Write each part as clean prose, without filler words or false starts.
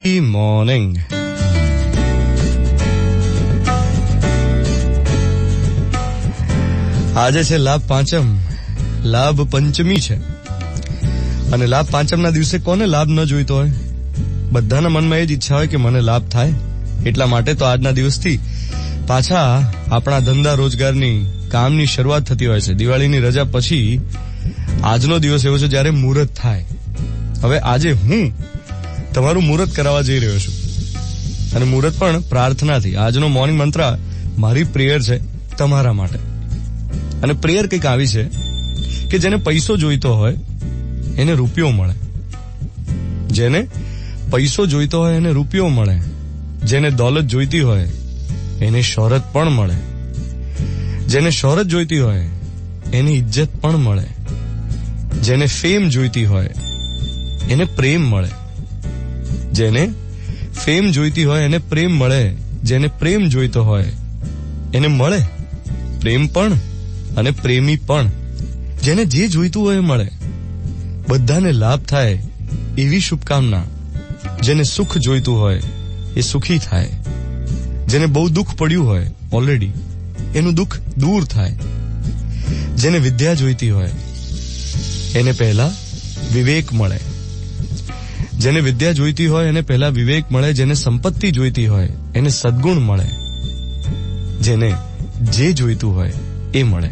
Morning. આજે છે લાભ પાંચમ, લાભ પંચમી છે અને લાભ પાંચમના દિવસે કોને લાભ ન જોઈતો હોય? બધાના મનમાં એ જ ઈચ્છા હોય કે મને લાભ થાય. એટલા માટે તો આજના દિવસથી પાછા આપણા ધંધા રોજગારની કામની શરૂઆત થતી હોય છે. દિવાળીની રજા પછી આજનો દિવસ એવો છે જ્યારે મુહૂર્ત થાય. હવે આજે હું તમારું મુહૂર્ત કરાવવા જઈ રહ્યો છું અને મુહૂર્ત પણ પ્રાર્થનાથી. આજનો મોર્નિંગ મંત્ર મારી પ્રેયર છે તમારા માટે. અને પ્રેયર કંઈક આવી છે કે જેને પૈસો જોઈતો હોય એને રૂપિયો મળે, જેને પૈસો જોઈતો હોય એને રૂપિયો મળે, જેને દોલત જોઈતી હોય એને શોહરત પણ મળે, જેને શોહરત જોઈતી હોય એને ઇજ્જત પણ મળે, જેને ફેમ જોઈતી હોય એને પ્રેમ મળે, જેને ફેમ જોઈતી હોય એને પ્રેમ મળે, જેને પ્રેમ જોઈતો હોય એને મળે પ્રેમ પણ અને પ્રેમી પણ. જેને જે જોઈતું હોય એ મળે, બધાને લાભ થાય એવી શુભકામના. જેને સુખ જોઈતું હોય એ સુખી થાય, જેને બહુ દુઃખ પડ્યું હોય ઓલરેડી એનું દુઃખ દૂર થાય, જેને વિદ્યા જોઈતી હોય એને પહેલા વિવેક મળે, જેને વિદ્યા જોઈતી હોય એને પહેલા વિવેક મળે, જેને સંપત્તિ જોઈતી હોય એને સદગુણ મળે, જેને જે જોઈતું હોય એ મળે.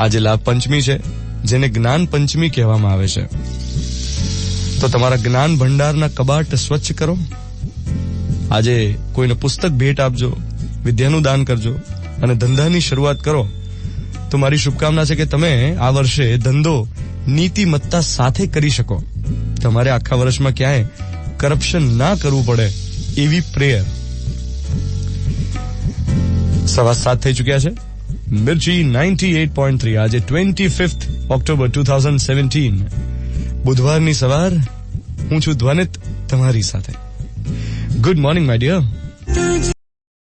આજે લાભ પંચમી છે, જેને જ્ઞાન પંચમી કહેવામાં આવે છે. તો તમારા જ્ઞાન ભંડારના કબાટ સ્વચ્છ કરો. આજે કોઈને પુસ્તક ભેટ આપજો, વિદ્યાનું દાન કરજો અને ધંધાની શરૂઆત કરો. તો મારી શુભકામના છે કે તમે આ વર્ષે ધંધો નીતિમત્તા સાથે કરી શકો. તમારે આખા વર્ષમાં ક્યાંય કરપ્શન ના કરવું પડે એવી પ્રેયર. 7:15 થઈ ચુક્યા છે. મિર્ચી 98.3. આજે 25th ઓક્ટોબર 2017 બુધવારની સવાર. હું છું ધ્વનિત તમારી સાથે. Good morning my dear.